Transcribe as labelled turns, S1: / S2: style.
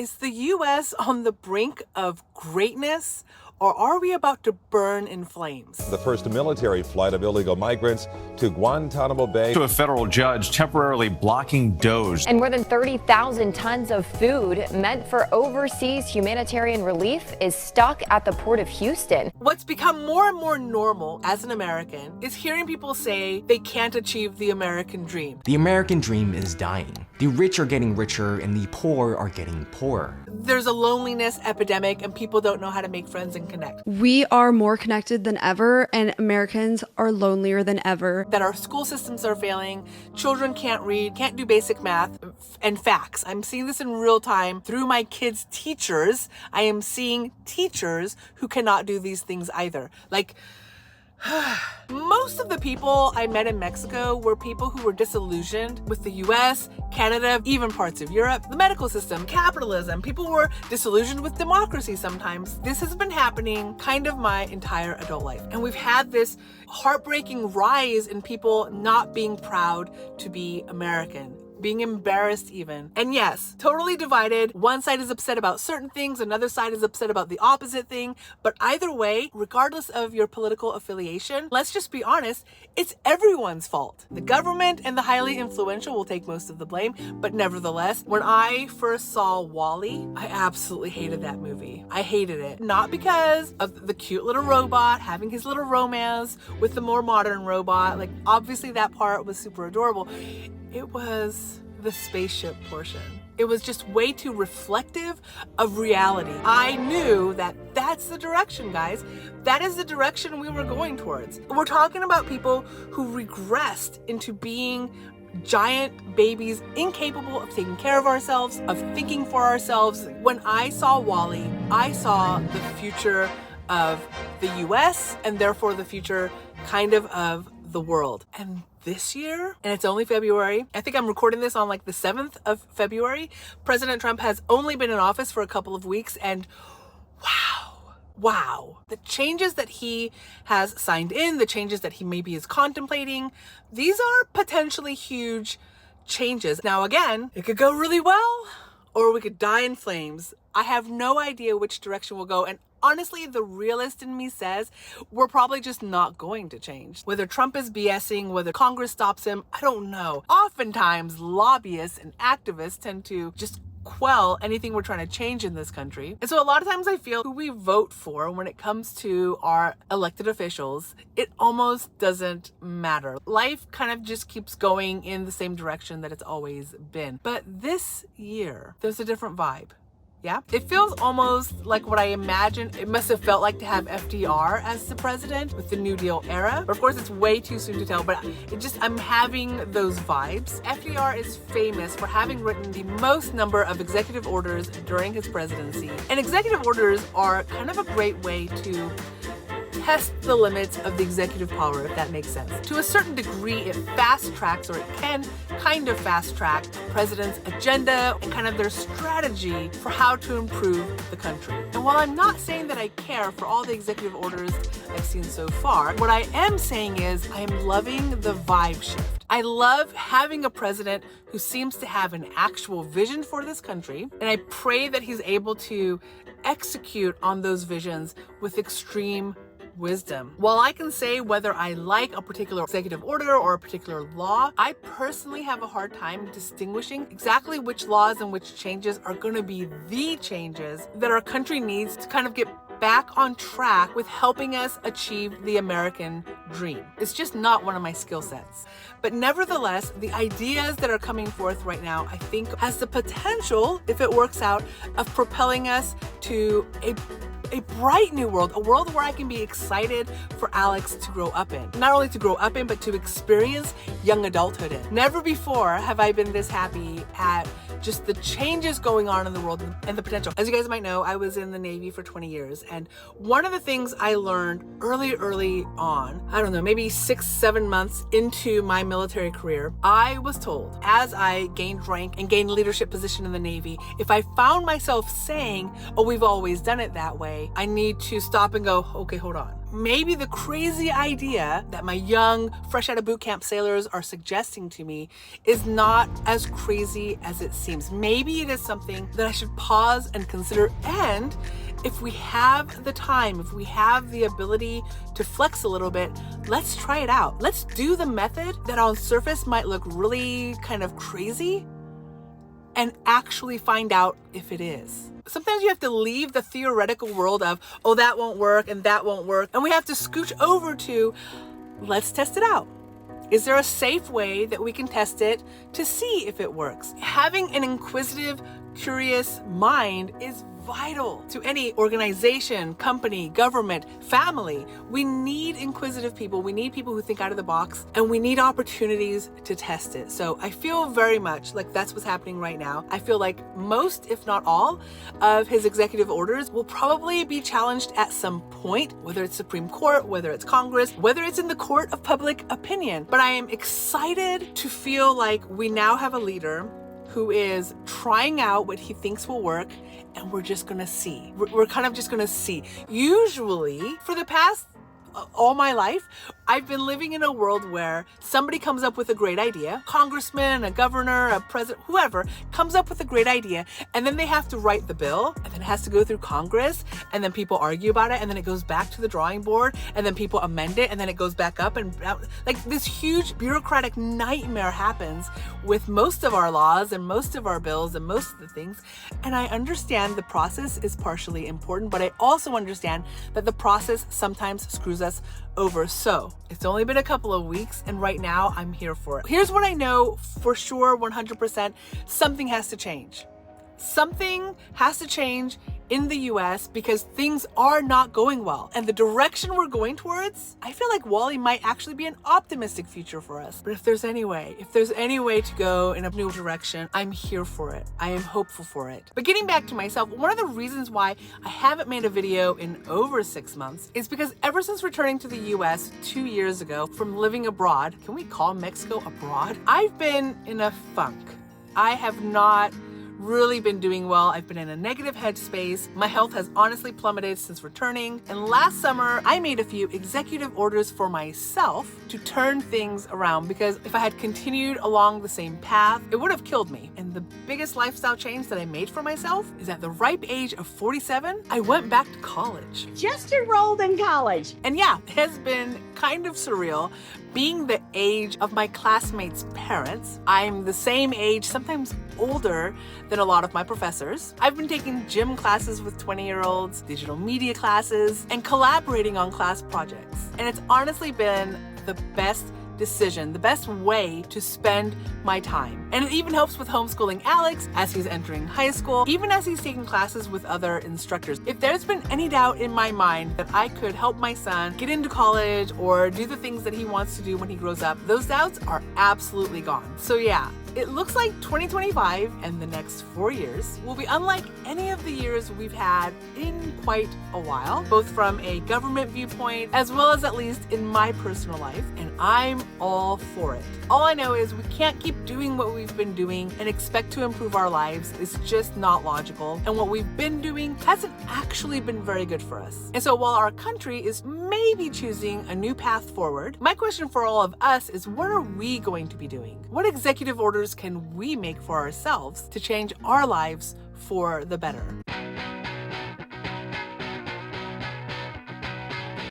S1: Is the U.S. on the brink of greatness, or are we about to burn in flames?
S2: The first military flight of illegal migrants to Guantanamo Bay.
S3: To a federal judge temporarily blocking Doge.
S4: And more than 30,000 tons of food meant for overseas humanitarian relief is stuck at the port of Houston.
S1: What's become more and more normal as an American is hearing people say they can't achieve the American dream.
S5: The American dream is dying. The rich are getting richer and the poor are getting poorer.
S1: There's a loneliness epidemic and people don't know how to make friends and connect.
S6: We are more connected than ever and Americans are lonelier than ever.
S1: That our school systems are failing, children can't read, can't do basic math and facts. I'm seeing this in real time through my kids' teachers. I am seeing teachers who cannot do these things either. Like, most of the people I met in Mexico were people who were disillusioned with the US, Canada, even parts of Europe, the medical system, capitalism. People were disillusioned with democracy sometimes. This has been happening kind of my entire adult life. And we've had this heartbreaking rise in people not being proud to be American, being embarrassed even. And yes, totally divided. One side is upset about certain things, another side is upset about the opposite thing. But either way, regardless of your political affiliation, let's just be honest, it's everyone's fault. The government and the highly influential will take most of the blame, but nevertheless, when I first saw WALL-E, I absolutely hated that movie. I hated it. Not because of the cute little robot having his little romance with the more modern robot. Like, obviously that part was super adorable. It was the spaceship portion. It was just way too reflective of reality. I knew that that's the direction, guys. That is the direction we were going towards. We're talking about people who regressed into being giant babies, incapable of taking care of ourselves, of thinking for ourselves. When I saw WALL-E, I saw the future of the US and therefore the future kind of the world. And this year, and it's only February, I think I'm recording this on like the 7th of February, President Trump has only been in office for a couple of weeks, and wow, the changes that he has signed in, the changes that he maybe is contemplating, these are potentially huge changes. Now again, it could go really well, or we could die in flames. I have no idea which direction we'll go, and honestly, the realist in me says we're probably just not going to change. Whether Trump is BSing, whether Congress stops him, I don't know. Oftentimes, lobbyists and activists tend to just quell anything we're trying to change in this country. And so a lot of times I feel who we vote for when it comes to our elected officials, it almost doesn't matter. Life kind of just keeps going in the same direction that it's always been. But this year, there's a different vibe. Yeah, it feels almost like what I imagined it must have felt like to have FDR as the president with the New Deal era. But of course, it's way too soon to tell, but I'm having those vibes. FDR is famous for having written the most number of executive orders during his presidency. And executive orders are kind of a great way to test the limits of the executive power, if that makes sense. To a certain degree, it fast tracks, or it can kind of fast track the president's agenda and kind of their strategy for how to improve the country. And while I'm not saying that I care for all the executive orders I've seen so far, what I am saying is I am loving the vibe shift. I love having a president who seems to have an actual vision for this country, and I pray that he's able to execute on those visions with extreme wisdom. While I can say whether I like a particular executive order or a particular law, I personally have a hard time distinguishing exactly which laws and which changes are going to be the changes that our country needs to kind of get back on track with helping us achieve the American dream. It's just not one of my skill sets. But nevertheless, the ideas that are coming forth right now, I think has the potential, if it works out, of propelling us to a bright new world, a world where I can be excited for Alex to grow up in. Not only to grow up in, but to experience young adulthood in. Never before have I been this happy at just the changes going on in the world and the potential. As you guys might know, I was in the Navy for 20 years. And one of the things I learned early on, I don't know, maybe 6-7 months into my military career, I was told as I gained rank and gained leadership position in the Navy, if I found myself saying, oh, we've always done it that way, I need to stop and go, okay, hold on. maybe the crazy idea that my young, fresh out of boot camp sailors are suggesting to me is not as crazy as it seems. Maybe it is something that I should pause and consider. And if we have the time, if we have the ability to flex a little bit, let's try it out. Let's do the method that on surface might look really kind of crazy and actually find out if it is. Sometimes you have to leave the theoretical world of, oh, that won't work and that won't work. And we have to scooch over to, let's test it out. Is there a safe way that we can test it to see if it works? Having an inquisitive, curious mind is vital to any organization, company, government, family. We need inquisitive people. We need people who think out of the box, and we need opportunities to test it. So I feel very much like that's what's happening right now. I feel like most, if not all, of his executive orders will probably be challenged at some point, whether it's Supreme Court, whether it's Congress, whether it's in the court of public opinion. But I am excited to feel like we now have a leader who is trying out what he thinks will work, and we're just gonna see. We're kind of just gonna see. Usually, for the past all my life, I've been living in a world where somebody comes up with a great idea, congressman, a governor, a president, whoever comes up with a great idea, and then they have to write the bill, and then it has to go through Congress, and then people argue about it, and then it goes back to the drawing board, and then people amend it, and then it goes back up, and like this huge bureaucratic nightmare happens with most of our laws and most of our bills and most of the things. And I understand the process is partially important, but I also understand that the process sometimes screws us over. So it's only been a couple of weeks, and right now I'm here for it. Here's what I know for sure, 100%, something has to change. Something has to change in the US because things are not going well. And the direction we're going towards, I feel like Wall-E might actually be an optimistic future for us. But if there's any way to go in a new direction, I'm here for it. I am hopeful for it. But getting back to myself, one of the reasons why I haven't made a video in over 6 months is because ever since returning to the US 2 years ago from living abroad, can we call Mexico abroad? I've been in a funk. I have not really been doing well. I've been in a negative headspace. My health has honestly plummeted since returning. And last summer, I made a few executive orders for myself to turn things around, because if I had continued along the same path, it would have killed me. And the biggest lifestyle change that I made for myself is at the ripe age of 47, I went back to college.
S7: Just enrolled in college.
S1: And yeah, it has been kind of surreal being the age of my classmates' parents. I'm the same age, sometimes older than a lot of my professors. I've been taking gym classes with 20-year-olds, digital media classes, and collaborating on class projects. And it's honestly been the best decision, the best way to spend my time. And it even helps with homeschooling Alex as he's entering high school, even as he's taking classes with other instructors. If there's been any doubt in my mind that I could help my son get into college or do the things that he wants to do when he grows up, those doubts are absolutely gone. So yeah, it looks like 2025 and the next 4 years will be unlike any of the years we've had in quite a while, both from a government viewpoint as well as at least in my personal life, and I'm all for it. All I know is we can't keep doing what we've been doing and expect to improve our lives. It's just not logical, and what we've been doing hasn't actually been very good for us. And so while our country is maybe choosing a new path forward, my question for all of us is, what are we going to be doing? What executive orders can we make for ourselves to change our lives for the better?